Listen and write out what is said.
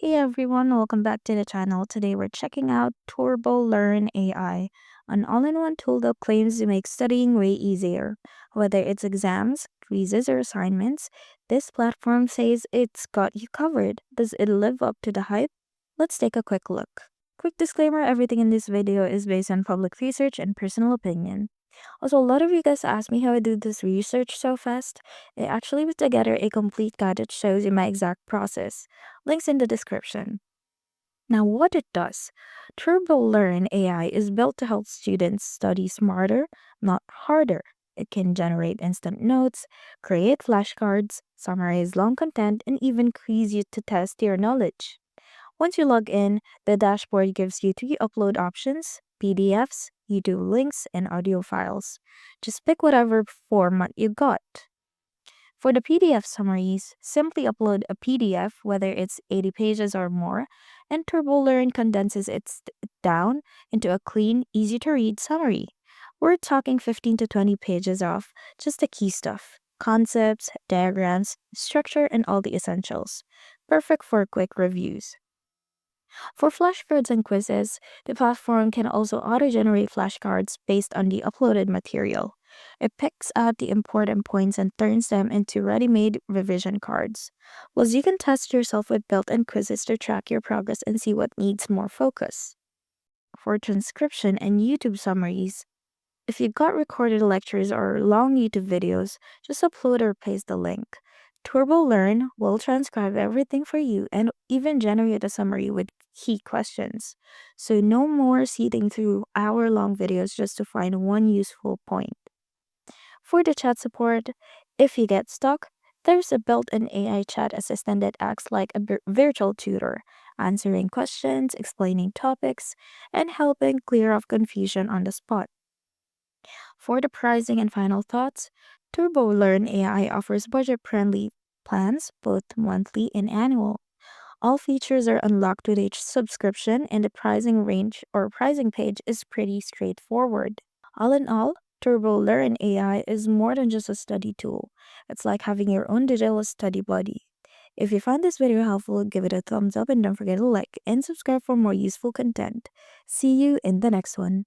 Hey everyone, welcome back to the channel. Today we're checking out TurboLearn AI, an all-in-one tool that claims to make studying way easier. Whether it's exams, quizzes, or assignments, this platform says it's got you covered. Does it live up to the hype? Let's take a quick look. Quick disclaimer, everything in this video is based on public research and personal opinion. Also, a lot of you guys ask me how I do this research so fast. I actually put together a complete guide that shows you my exact process. Links in the description. Now, what it does, TurboLearn AI is built to help students study smarter, not harder. It can generate instant notes, create flashcards, summarize long content, and even quiz you to test your knowledge. Once you log in, the dashboard gives you three upload options: PDFs, YouTube links, and audio files. Just pick whatever format you got. For the PDF summaries, simply upload a PDF, whether it's 80 pages or more, and TurboLearn condenses it down into a clean, easy to read summary. We're talking 15 to 20 pages of just the key stuff: concepts, diagrams, structure, and all the essentials. Perfect for quick reviews. For flashcards and quizzes, the platform can also auto-generate flashcards based on the uploaded material. It picks out the important points and turns them into ready-made revision cards. Plus, you can test yourself with built-in quizzes to track your progress and see what needs more focus. For transcription and YouTube summaries, if you've got recorded lectures or long YouTube videos, just upload or paste the link. TurboLearn will transcribe everything for you and even generate a summary with key questions. So no more sitting through hour-long videos just to find one useful point. For the chat support, if you get stuck, there's a built-in AI chat assistant that acts like a virtual tutor, answering questions, explaining topics, and helping clear up confusion on the spot. For the pricing and final thoughts, TurboLearn AI offers budget-friendly plans, both monthly and annual. All features are unlocked with each subscription, and the pricing range or pricing page is pretty straightforward. All in all, TurboLearn AI is more than just a study tool. It's like having your own digital study buddy. If you found this video helpful, give it a thumbs up and don't forget to like and subscribe for more useful content. See you in the next one.